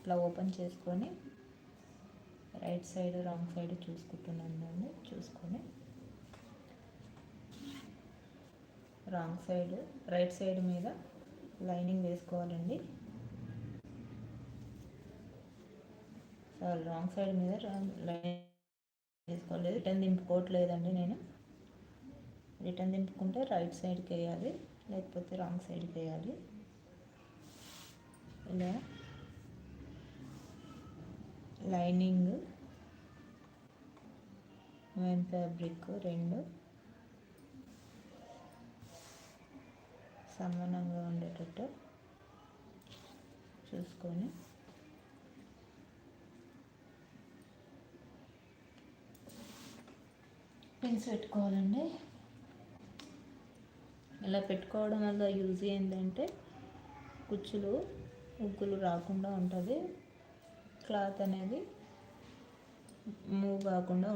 ఇట్లా ఓపెన్ చేసుకొని right side wrong side చూసుకుంటున్నాను దాన్ని. చూసుకొని రాంగ్ సైడ్ రైట్ సైడ్ మీద లైనింగ్ వేసుకోవాలండి. సారీ, రాంగ్ సైడ్ మీద లైనింగ్ వేసుకోలేదు. రిటర్న్ దింపుకోవట్లేదండి నేను. రిటర్న్ దింపుకుంటే రైట్ సైడ్కి వేయాలి, లేకపోతే రాంగ్ సైడ్కి వేయాలి. ఇలా లైనింగ్ మెయిన్ ఫ్యాబ్రిక్ రెండు సమానంగా ఉండేటట్టు చూసుకొని పిన్స్ పెట్టుకోవాలండి. ఇలా పెట్టుకోవడం వల్ల యూజ్ ఏంటంటే కుచ్చులు ఉగ్గులు రాకుండా ఉంటుంది. క్లాత్ అనేది మూవ్ కాకుండా